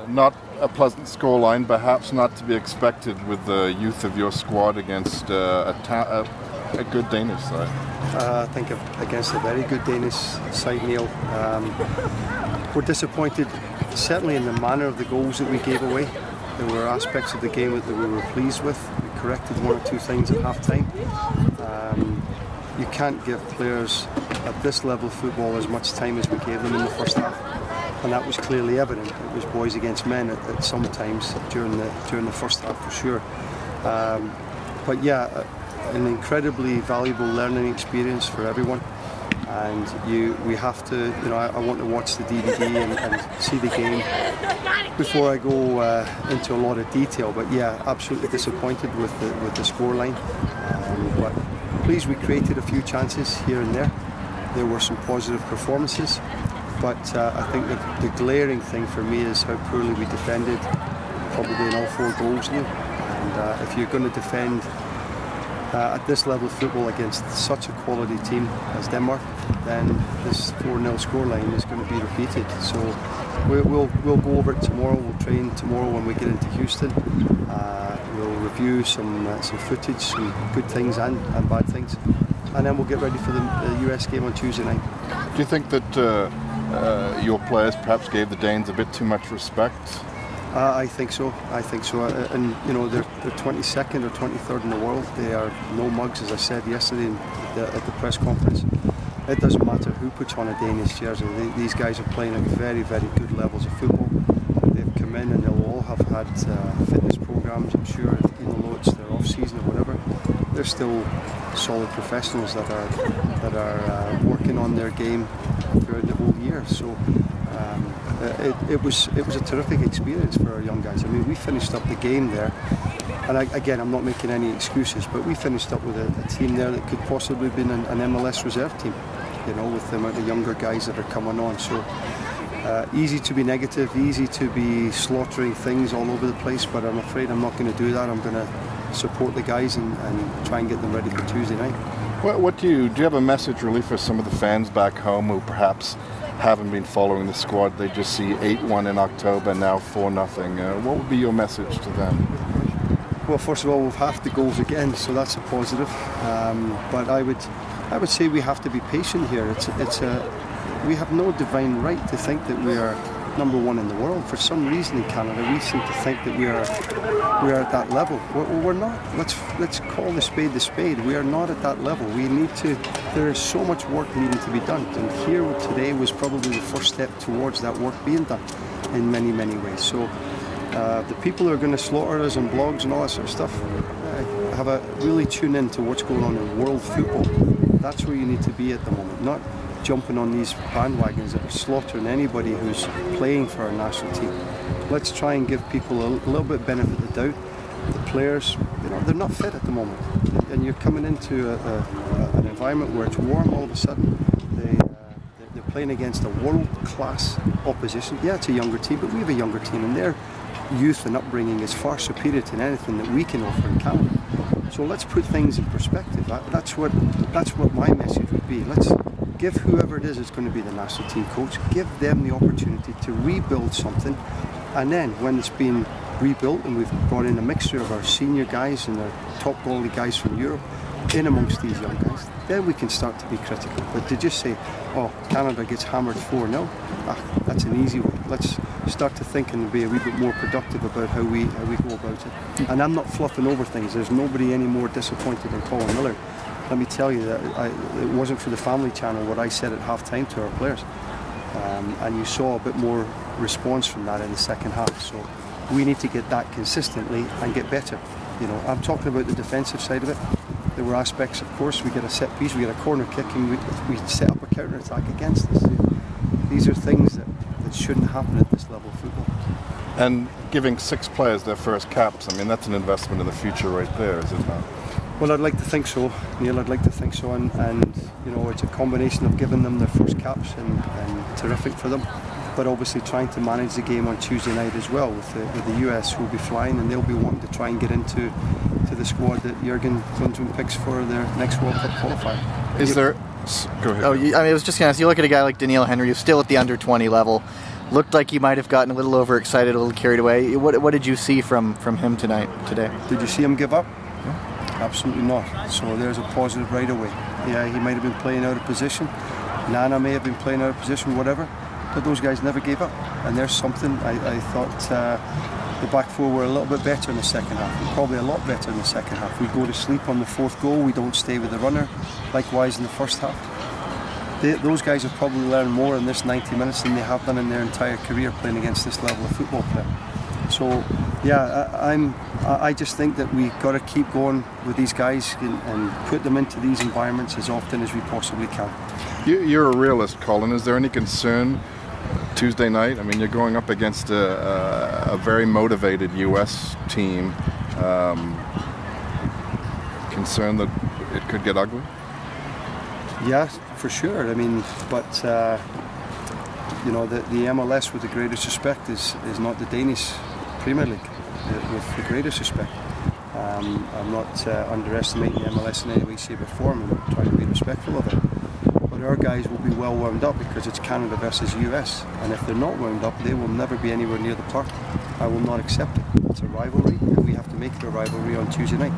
not a pleasant scoreline, perhaps not to be expected with the youth of your squad against a good Danish side. I think against a very good Danish side, Neil. We're disappointed certainly in the manner of the goals that we gave away. There were aspects of the game that we were pleased with. We corrected one or two things at half time. You can't give players at this level of football as much time as we gave them in the first half, and that was clearly evident. It was boys against men at some times during the first half for sure. But yeah, an incredibly valuable learning experience for everyone. And we have to, I want to watch the DVD and see the game before I go into a lot of detail. But yeah, absolutely disappointed with the scoreline. But pleased we created a few chances here and there. There were some positive performances, but I think the glaring thing for me is how poorly we defended, probably in all 4 goals now. And if you're going to defend at this level of football against such a quality team as Denmark, then this 4-0 scoreline is going to be repeated. So we'll go over it tomorrow. We'll train tomorrow when we get into Houston. We'll review some footage, some good things and bad things, and then we'll get ready for the US game on Tuesday night. Do you think that your players perhaps gave the Danes a bit too much respect? I think so. And they're 22nd or 23rd in the world. They are no mugs, as I said yesterday at the press conference. It doesn't matter who puts on a Danish jersey. These guys are playing at very, very good levels of football. They've come in and they'll all have had fitness programs, I'm sure, even though it's their off season or whatever. They're still solid professionals that are working on their game throughout the whole year. So. It was a terrific experience for our young guys. I mean, we finished up the game there, and again, I'm not making any excuses, but we finished up with a team there that could possibly have been an MLS reserve team, with the amount of younger guys that are coming on. So easy to be negative, easy to be slaughtering things all over the place, but I'm afraid I'm not going to do that. I'm going to support the guys and try and get them ready for Tuesday night. What do you have a message really for some of the fans back home who perhaps haven't been following the squad? They just see 8-1 in October, now 4-0. What would be your message to them? Well, first of all, we've halved the goals again, so that's a positive. But I would say we have to be patient here. We have no divine right to think that we are number 1 in the world. For some reason in Canada, we seem to think that we are at that level. We're not. Let's call the spade the spade. We are not at that level. There is so much work needing to be done, and here today was probably the first step towards that work being done in many, many ways. So the people who are going to slaughter us on blogs and all that sort of stuff, really tune in to what's going on in world football. That's where you need to be at the moment, not jumping on these bandwagons that are slaughtering anybody who's playing for our national team. Let's try and give people a little bit benefit of the doubt. The players, they're not fit at the moment, and you're coming into an environment where it's warm all of a sudden. They're playing against a world-class opposition. Yeah, it's a younger team, but we have a younger team, and their youth and upbringing is far superior to anything that we can offer in Canada. So let's put things in perspective. That's what my message would be. Let's give whoever it is that's going to be the national team coach, give them the opportunity to rebuild something, and then when it's been rebuilt and we've brought in a mixture of our senior guys and our top quality guys from Europe in amongst these young guys, then we can start to be critical. But to just say, oh, Canada gets hammered 4-0, that's an easy one. Let's start to think and be a wee bit more productive about how we go about it. And I'm not fluffing over things. There's nobody any more disappointed than Colin Miller. Let me tell you that it wasn't for the Family Channel what I said at half-time to our players. And you saw a bit more response from that in the second half. So we need to get that consistently and get better. I'm talking about the defensive side of it. There were aspects, of course, we get a set piece, we get a corner kick, and we set up a counter-attack against us. These are things that shouldn't happen at this level of football. And giving 6 players their first caps, that's an investment in the future right there, is it not? Well, I'd like to think so, Neil. I'd like to think so, and it's a combination of giving them their first caps and terrific for them, but obviously trying to manage the game on Tuesday night as well with the US who will be flying, and they'll be wanting to try and get into the squad that Jurgen Klinsmann picks for their next World Cup qualifier. Is there? Go ahead. I was just going to ask, you look at a guy like Daniil Henry, who's still at the under 20 level. looked like he might have gotten a little overexcited, a little carried away. What did you see from him today? Did you see him give up? No, absolutely not. So there's a positive right away. Yeah, he might have been playing out of position. Nana may have been playing out of position, whatever. But those guys never gave up. And there's something I thought the back four were a little bit better in the second half. Probably a lot better in the second half. We go to sleep on the fourth goal. We don't stay with the runner. Likewise in the first half. Those guys have probably learned more in this 90 minutes than they have done in their entire career playing against this level of football player. So, yeah, I just think that we've got to keep going with these guys and put them into these environments as often as we possibly can. You're a realist, Colin. Is there any concern Tuesday night? I mean, you're going up against a very motivated US team. Concern that it could get ugly? Yeah, for sure. I mean, but you know, the MLS, with the greatest respect, is not the Danish Premier League. With the greatest respect, I'm not underestimating the MLS in any way, shape, or form. I'm trying to be respectful of it. But our guys will be well wound up because it's Canada versus US, and if they're not wound up, they will never be anywhere near the park. I will not accept it. It's a rivalry, and we have to make it a rivalry on Tuesday night.